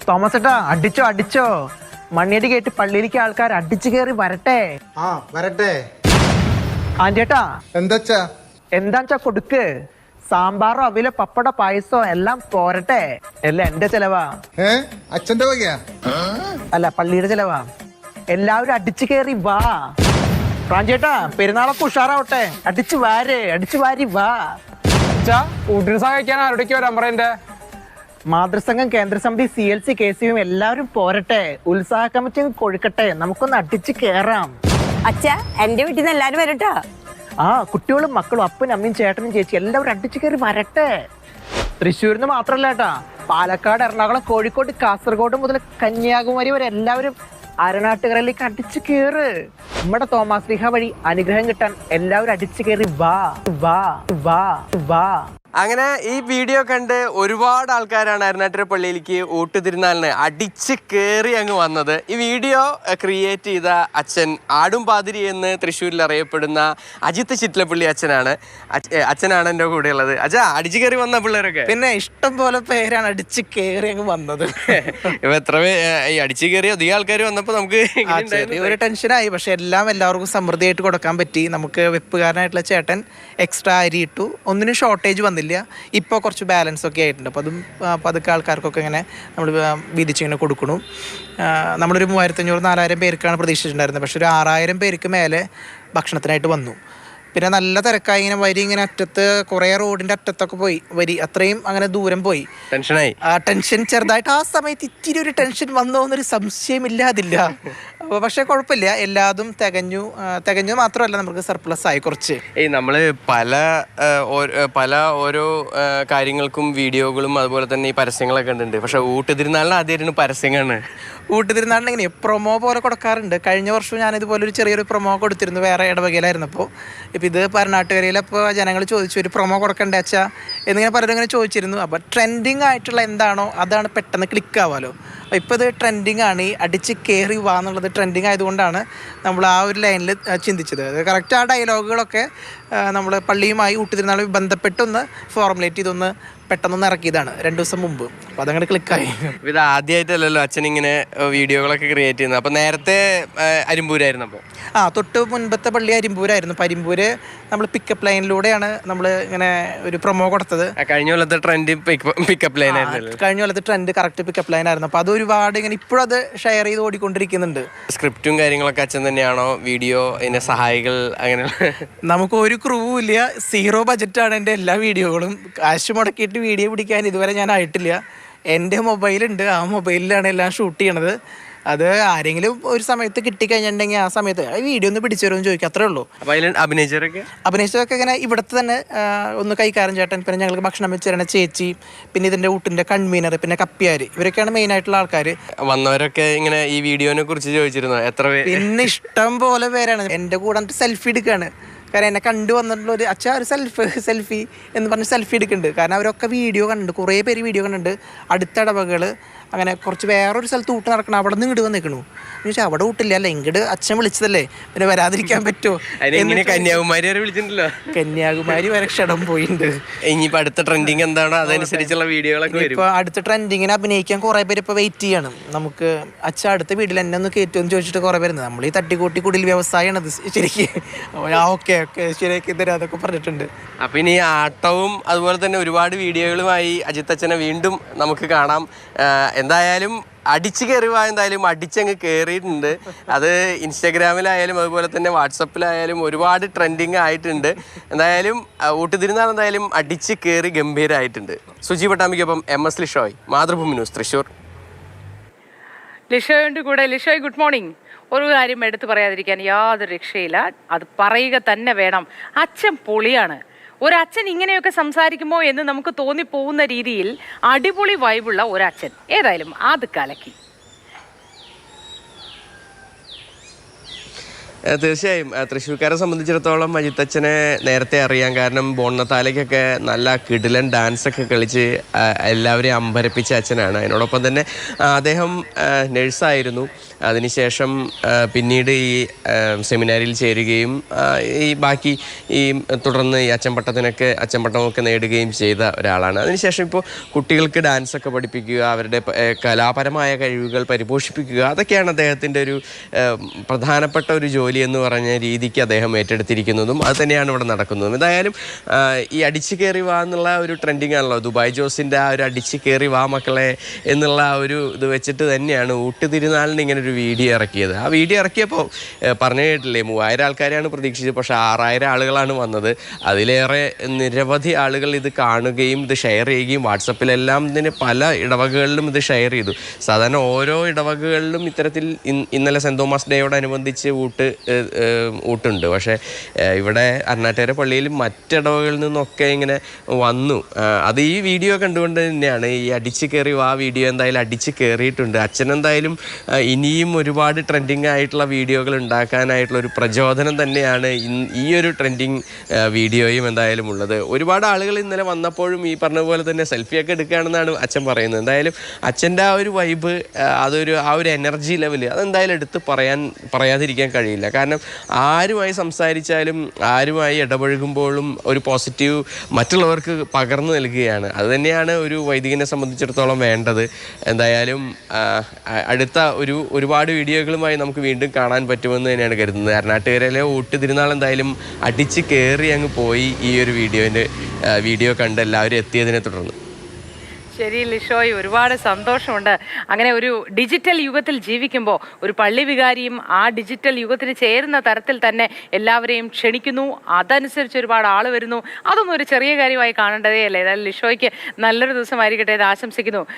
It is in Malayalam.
തോമസ് ഏട്ടാ അടിച്ചോ അടിച്ചോ. മണ്ണിയടി കേട്ട് പള്ളിയിലേക്ക് ആൾക്കാർ അടിച്ചു കയറി വരട്ടെ. ആ വരട്ടെ. ആന്റിയേട്ടാ എന്താച്ചാ എന്താച്ചാ കൊടുക്ക്. സാമ്പാറോ അവിലോ പപ്പട പായസോ എല്ലാം പോരട്ടെ. എല്ലാം എന്റെ ചെലവാ. അച്ഛന്റെ വകയാ? അല്ല, പള്ളിയുടെ ചെലവാ. എല്ലാവരും അടിച്ചു കയറി വാ. പ്രാഞ്ചേട്ടാ പെരുന്നാളൊക്കെ ഉഷാറാവട്ടെ. അടിച്ചു വാരി വാ. ഊട്ടിന് സഹായിക്കാൻ ആരോടേക്ക് വരാൻ പറയണ്ടേ? മാതൃസംഘം, കേന്ദ്രസമിതി, CLC, KCM എല്ലാവരും പോരട്ടെ. ഉത്സാഹ കമ്മിറ്റി കൊഴുക്കട്ടെ. നമുക്കൊന്ന് അടിച്ചു കേറാം. അച്ഛാ എന്റെ വീട്ടിൽ നിന്ന് എല്ലാരും വരട്ടോ. ആ കുട്ടികളും മക്കളും അപ്പനും അമ്മയും ചേട്ടനും ചേച്ചി എല്ലാവരും അടിച്ചു കയറി വരട്ടെ. തൃശ്ശൂരിന്ന് മാത്രല്ല കേട്ടാ, പാലക്കാട്, എറണാകുളം, കോഴിക്കോട്, കാസർഗോഡ് മുതൽ കന്യാകുമാരി വരെ എല്ലാവരും അരനാട്ടുകരയിലേക്ക് അടിച്ചു കയറ്. നമ്മുടെ തോമാസ് ലീഹ വഴി അനുഗ്രഹം കിട്ടാൻ എല്ലാവരും അടിച്ചു കയറി വാ വാ വാ വാ. അങ്ങനെ ഈ വീഡിയോ കണ്ട് ഒരുപാട് ആൾക്കാരാണ് അരനാട്ടുകര പള്ളിയിലേക്ക് ഊട്ടുതിരുന്നാളിന് അടിച്ച് കയറി അങ്ങ് വന്നത്. ഈ വീഡിയോ ക്രിയേറ്റ് ചെയ്ത അച്ഛൻ ആടും പാതിരി എന്ന് തൃശ്ശൂരിൽ അറിയപ്പെടുന്ന അജിത്ത് ചിറ്റലപ്പള്ളി അച്ഛനാണ് എൻ്റെ കൂടെ ഉള്ളത്. അച്ഛാ, അടിച്ചു കയറി വന്ന പിള്ളേരൊക്കെ പിന്നെ ഇഷ്ടം പോലെ പേരാണ് അടിച്ചു കയറി അങ്ങ് വന്നത്. ഇപ്പൊ എത്ര ഈ അടിച്ചു കയറി അധികം ആൾക്കാർ വന്നപ്പോ നമുക്ക് ഒരു ടെൻഷനായി. പക്ഷെ എല്ലാവർക്കും സമൃദ്ധിയായിട്ട് കൊടുക്കാൻ പറ്റി. നമുക്ക് വെപ്പുകാരനായിട്ടുള്ള ചേട്ടൻ എക്സ്ട്രാ അരി ഇട്ടു. ഒന്നിനും ഷോർട്ടേജ് വന്നില്ല. ഇപ്പോൾ കുറച്ച് ബാലൻസ് ഒക്കെ ആയിട്ടുണ്ട്. അപ്പോൾ അതും പതുക്കെ ആൾക്കാർക്കൊക്കെ ഇങ്ങനെ നമ്മൾ വീതിച്ചിങ്ങനെ കൊടുക്കണം. നമ്മളൊരു 3500-4000 പേർക്കാണ് പ്രതീക്ഷിച്ചിട്ടുണ്ടായിരുന്നത്. പക്ഷെ ഒരു 6000 പേർക്ക് മേലെ ഭക്ഷണത്തിനായിട്ട് വന്നു. പിന്നെ നല്ല തിരക്കായി. ഇങ്ങനെ വരി ഇങ്ങനെ അറ്റത്ത് കുറേ റോഡിൻ്റെ അറ്റത്തൊക്കെ പോയി വരി. അത്രയും അങ്ങനെ ദൂരം പോയി. ടെൻഷനായി. ടെൻഷൻ ചെറുതായിട്ട് ആ സമയത്ത് ഇത്തിരി ഒരു ടെൻഷൻ വന്നോ എന്നൊരു സംശയമില്ലാതില്ല. പക്ഷെ കുഴപ്പമില്ല, എല്ലാതും തികഞ്ഞു മാത്രമല്ല, നമുക്ക് സർപ്ലസ് ആയി കുറച്ച്. നമ്മള് പല ഓരോ കാര്യങ്ങൾക്കും വീഡിയോകളും അതുപോലെ തന്നെ ഈ പരസ്യങ്ങളൊക്കെ കണ്ടിട്ടുണ്ട്. പക്ഷെ ഊട്ടുതിരുന്നാളിന് ആദ്യമായിട്ടാണ് പരസ്യങ്ങളാണ്. ഊട്ടുതിരുന്നാളിന് ഇങ്ങനെ പ്രൊമോ പോലെ കൊടുക്കാറുണ്ട്. കഴിഞ്ഞ വർഷം ഞാനിതുപോലെ ഒരു ചെറിയൊരു പ്രൊമോ കൊടുത്തിരുന്നു, വേറെ ഇടവകയിലായിരുന്നപ്പോൾ. ഇപ്പം ഇത് പരനാട്ടുകരയിലപ്പോൾ ജനങ്ങൾ ചോദിച്ചു ഒരു പ്രൊമോ കൊടുക്കണ്ടേ അച്ഛാ എന്നിങ്ങനെ പലരും ഇങ്ങനെ ചോദിച്ചിരുന്നു. അപ്പോൾ ട്രെൻഡിങ് ആയിട്ടുള്ള എന്താണോ അതാണ് പെട്ടെന്ന് ക്ലിക്ക് ആവാമല്ലോ. ഇപ്പോൾ ഇത് ട്രെൻഡിങ് ആണ്. ഈ അടിച്ച് കയറി വാ എന്നുള്ളത് ട്രെൻഡിങ് ആയതുകൊണ്ടാണ് നമ്മൾ ആ ഒരു ലൈനിൽ ചിന്തിച്ചത്. അത് കറക്റ്റ് ആ ഡയലോഗുകളൊക്കെ നമ്മൾ പള്ളിയുമായി ഊട്ടുതിരുന്നാളുമായി ബന്ധപ്പെട്ടൊന്ന് ഫോർമുലേറ്റ് ചെയ്തൊന്ന് പെട്ടെന്നൊന്ന് ഇറക്കിയതാണ് 2 ദിവസം മുമ്പ്. അപ്പോൾ അതങ്ങനെ ക്ലിക്കായി. ഇത് ആദ്യമായിട്ടല്ലല്ലോ അച്ഛൻ ഇങ്ങനെ വീഡിയോകളൊക്കെ ക്രിയേറ്റ് ചെയ്യുന്നത്. അപ്പോൾ നേരത്തെ അരിമ്പൂരായിരുന്നു. അപ്പോൾ തൊട്ട് മുൻപത്തെ പള്ളി അരിമ്പൂരായിരുന്നു. അപ്പോൾ അരിമ്പൂര് നമ്മൾ പിക്കപ്പ് ലൈനിലൂടെയാണ് നമ്മൾ ഇങ്ങനെ ഒരു പ്രൊമോ കൊടുത്തത്. കഴിഞ്ഞ കൊല്ലത്തെ ട്രെൻഡ് പിക്കപ്പ് ലൈൻ ആയിരുന്നു. കഴിഞ്ഞ കൊല്ലത്തെ ട്രെൻഡ് കറക്റ്റ് പിക്കപ്പ് ലൈൻ ആയിരുന്നു. അപ്പോൾ അത് ഒരുപാട് ഇങ്ങനെ ഇപ്പോഴും അത് ഷെയർ ചെയ്ത് ഓടിക്കൊണ്ടിരിക്കുന്നുണ്ട്. സ്ക്രിപ്റ്റും കാര്യങ്ങളൊക്കെ അച്ഛൻ തന്നെയാണോ? വീഡിയോ അതിൻ്റെ സഹായികൾ അങ്ങനെ? നമുക്ക് ഒരു ക്രൂ ഇല്ല, 0 ബജറ്റാണ് എൻ്റെ എല്ലാ വീഡിയോകളും. കാശ് മുടക്കിയിട്ട് വീഡിയോ പിടിക്കാൻ ഇതുവരെ ഞാൻ ആയിട്ടില്ല. എൻ്റെ മൊബൈലുണ്ട്, ആ മൊബൈലിലാണ് എല്ലാം ഷൂട്ട് ചെയ്യണത്. അത് ആരെങ്കിലും ഒരു സമയത്ത് കിട്ടിക്കഴിഞ്ഞിട്ടുണ്ടെങ്കിൽ ആ സമയത്ത് വീഡിയോ ഒന്ന് പിടിച്ചു തരുമെന്ന് ചോദിക്കും, അത്രേ ഉള്ളൂ. അഭിനയിച്ചതൊക്കെ ഇങ്ങനെ ഇവിടുത്തെ തന്നെ ഒന്ന് കൈക്കാരൻ ചേട്ടൻ, പിന്നെ ഞങ്ങൾക്ക് ഭക്ഷണം വെച്ച് തരണ ചേച്ചി, പിന്നെ ഇതിൻ്റെ ഊട്ടിൻ്റെ കൺവീനർ, പിന്നെ കപ്പിയാർ, ഇവരൊക്കെയാണ് മെയിൻ ആയിട്ടുള്ള ആൾക്കാർ. വന്നവരൊക്കെ ഇങ്ങനെ ഈ വീഡിയോനെ കുറിച്ച് ചോദിച്ചിരുന്നു എത്ര പേര്? പിന്നെ ഇഷ്ടം പോലെ പേരാണ് എൻ്റെ കൂടെ സെൽഫി എടുക്കുകയാണ്. കാരണം എന്നെ കണ്ടു വന്നിട്ടുള്ള ഒരു അച്ഛാ ഒരു സെൽഫി എന്ന് പറഞ്ഞ് സെൽഫി എടുക്കുന്നുണ്ട്. കാരണം അവരൊക്കെ വീഡിയോ കണ്ടിട്ടുണ്ട്, കുറേ പേര് വീഡിയോ കണ്ടിട്ടുണ്ട്. അടുത്ത ഇടവകൾ അങ്ങനെ കുറച്ച് വേറൊരു സ്ഥലത്ത് ഊട്ട് നടക്കണം, അവിടെ നിന്ന് ഇങ്ങോട്ട് വന്നിരിക്കണു. എന്ന് വെച്ചാൽ അവിടെ ഊട്ടില്ല, അല്ല ഇങ്ങോട്ട് അച്ഛൻ വിളിച്ചതല്ലേ, പിന്നെ വരാതിരിക്കാൻ പറ്റുമോ? കന്യാകുമാരി വരെ വിളിച്ചിട്ടുണ്ടല്ലോ. കന്യാകുമാരി വരെ ക്ഷണം പോയിട്ടുണ്ട്. ഇനിയിപ്പോൾ അടുത്ത ട്രെൻഡിങ് എന്താണോ അതനുസരിച്ചുള്ള വീഡിയോകളൊക്കെ വരും. ഇപ്പോൾ അടുത്ത ട്രെൻഡിങ്ങിന് അഭിനയിക്കാൻ കുറേ പേര് ഇപ്പോൾ വെയിറ്റ് ചെയ്യാണ്. നമുക്ക് അച്ഛൻ അടുത്ത വീട്ടിൽ എന്നെ ഒന്ന് കയറ്റുമെന്ന് ചോദിച്ചിട്ട് കുറേ പേര്. നമ്മൾ ഈ തട്ടിക്കൂട്ടി കുടിൽ വ്യവസായമാണത് ശരിക്കും. ഓക്കെ ശരിയാക്കി തരാം അതൊക്കെ പറഞ്ഞിട്ടുണ്ട്. അപ്പം ഇനി ആട്ടവും അതുപോലെ തന്നെ ഒരുപാട് വീഡിയോകളുമായി അജിത്ത് അച്ഛനെ വീണ്ടും നമുക്ക് കാണാം. എന്തായാലും അടിച്ച് കയറുക, എന്തായാലും അടിച്ചങ്ങ് കയറിയിട്ടുണ്ട്. അത് ഇൻസ്റ്റാഗ്രാമിലായാലും അതുപോലെ തന്നെ വാട്സപ്പിലായാലും ഒരുപാട് ട്രെൻഡിങ് ആയിട്ടുണ്ട്. എന്തായാലും ഊട്ടുതിരുന്നാൾ എന്തായാലും അടിച്ച് കയറി ഗംഭീരമായിട്ടുണ്ട്. സുജി പട്ടാമ്പിക്കൊപ്പം MS ലിഷോയ്, മാതൃഭൂമി ന്യൂസ്, തൃശ്ശൂർ. ലിഷോയുടെ കൂടെ. Lishoy, good morning. ഒരു കാര്യം എടുത്തു പറയാതിരിക്കാൻ യാതൊരു രക്ഷയില്ല, അത് പറയുക തന്നെ വേണം. അച്ഛൻ പൊളിയാണ്. ഒരച്ഛൻ ഇങ്ങനെയൊക്കെ സംസാരിക്കുമോ എന്ന് നമുക്ക് തോന്നിപ്പോകുന്ന രീതിയിൽ അടിപൊളി വൈബുള്ള ഒരച്ഛൻ. ഏതായാലും അത് കലക്കി. തീർച്ചയായും തൃശ്ശൂർക്കാരെ സംബന്ധിച്ചിടത്തോളം അജിത്തച്ഛനെ നേരത്തെ അറിയാം. കാരണം ബോണ്ണത്താലേക്കൊക്കെ നല്ല കിടിലൻ ഡാൻസൊക്കെ കളിച്ച് എല്ലാവരെയും അമ്പരപ്പിച്ച അച്ഛനാണ്. അതിനോടൊപ്പം തന്നെ അദ്ദേഹം നഴ്സായിരുന്നു. അതിനുശേഷം പിന്നീട് ഈ സെമിനാരിൽ ചേരുകയും ഈ ബാക്കി ഈ തുടർന്ന് ഈ അച്ഛൻപട്ടമൊക്കെ നേടുകയും ചെയ്ത ഒരാളാണ്. അതിനുശേഷം ഇപ്പോൾ കുട്ടികൾക്ക് ഡാൻസൊക്കെ പഠിപ്പിക്കുക, അവരുടെ കലാപരമായ കഴിവുകൾ പരിപോഷിപ്പിക്കുക, അതൊക്കെയാണ് അദ്ദേഹത്തിൻ്റെ ഒരു പ്രധാനപ്പെട്ട ഒരു ജോലി എന്ന് പറഞ്ഞ രീതിക്ക് അദ്ദേഹം ഏറ്റെടുത്തിരിക്കുന്നതും അത് തന്നെയാണ് ഇവിടെ നടക്കുന്നതും. എന്തായാലും ഈ അടിച്ചു കയറി വാ എന്നുള്ള ഒരു ട്രെൻഡിങ് ആണല്ലോ, ദുബായ് ജോസിൻ്റെ ആ ഒരു അടിച്ചു കയറി വാ മക്കളെ എന്നുള്ള ആ ഒരു ഇത് വെച്ചിട്ട് തന്നെയാണ് ഊട്ടുതിരുനാളിന് ഇങ്ങനെ ഒരു വീഡിയോ ഇറക്കിയത്. ആ വീഡിയോ ഇറക്കിയപ്പോൾ പറഞ്ഞു കേട്ടില്ലേ, 3000 ആൾക്കാരെയാണ് പ്രതീക്ഷിച്ചത്, പക്ഷേ 6000 ആളുകളാണ് വന്നത്. അതിലേറെ നിരവധി ആളുകൾ ഇത് കാണുകയും ഇത് ഷെയർ ചെയ്യുകയും വാട്സപ്പിലെല്ലാം ഇതിന് പല ഇടവകകളിലും ഇത് ഷെയർ ചെയ്തു. സാധാരണ ഓരോ ഇടവകകളിലും ഇത്തരത്തിൽ ഇന്നലെ സെൻറ് തോമസ് ഡേയോടനുബന്ധിച്ച് ഊട്ടുണ്ട്. പക്ഷേ ഇവിടെ അരുണാട്ടുകര പള്ളിയിൽ മറ്റിടവകളിൽ നിന്നൊക്കെ ഇങ്ങനെ വന്നു. അത് ഈ വീഡിയോ കണ്ടുകൊണ്ട് തന്നെയാണ് ഈ അടിച്ചു കയറി ആ വീഡിയോ എന്തായാലും അടിച്ചു കയറിയിട്ടുണ്ട്. അച്ഛനെന്തായാലും ഇനിയും ഒരുപാട് ട്രെൻഡിങ് ആയിട്ടുള്ള വീഡിയോകൾ ഉണ്ടാക്കാനായിട്ടുള്ള ഒരു പ്രചോദനം തന്നെയാണ് ഈ ഒരു ട്രെൻഡിങ് വീഡിയോയും എന്തായാലും ഉള്ളത്. ഒരുപാട് ആളുകൾ ഇന്നലെ വന്നപ്പോഴും ഈ പറഞ്ഞ പോലെ തന്നെ സെൽഫിയൊക്കെ എടുക്കുകയാണെന്നാണ് അച്ഛൻ പറയുന്നത്. എന്തായാലും അച്ഛൻ്റെ ആ ഒരു വൈബ്, ആ ഒരു എനർജി ലെവല് അതെന്തായാലും എടുത്ത് പറയാതിരിക്കാൻ കഴിയില്ല. കാരണം ആരുമായി സംസാരിച്ചാലും ആരുമായി ഇടപഴകുമ്പോഴും ഒരു പോസിറ്റീവ് മറ്റുള്ളവർക്ക് പകർന്നു നൽകുകയാണ്. അതുതന്നെയാണ് ഒരു വൈദികനെ സംബന്ധിച്ചിടത്തോളം വേണ്ടത്. എന്തായാലും അടുത്ത ഒരുപാട് വീഡിയോകളുമായി നമുക്ക് വീണ്ടും കാണാൻ പറ്റുമെന്ന് തന്നെയാണ് കരുതുന്നത്. അരുണാട്ടുകരയിലെ ഊട്ടുതിരുനാൾ എന്തായാലും അടിച്ച് കയറി അങ്ങ് പോയി ഈ ഒരു വീഡിയോ കണ്ട് എല്ലാവരും എത്തിയതിനെ തുടർന്ന്. ശരി ലിഷോയ്, ഒരുപാട് സന്തോഷമുണ്ട്. അങ്ങനെ ഒരു ഡിജിറ്റൽ യുഗത്തിൽ ജീവിക്കുമ്പോൾ ഒരു പള്ളി വികാരിയും ആ ഡിജിറ്റൽ യുഗത്തിന് ചേരുന്ന തരത്തിൽ തന്നെ എല്ലാവരെയും ക്ഷണിക്കുന്നു. അതനുസരിച്ച് ഒരുപാട് ആൾ വരുന്നു. അതൊന്നും ഒരു ചെറിയ കാര്യമായി കാണേണ്ടതേ അല്ലേ. ഏതായാലും ലിഷോയ്ക്ക് നല്ലൊരു ദിവസമായിരിക്കട്ടെ എന്ന് ആശംസിക്കുന്നു.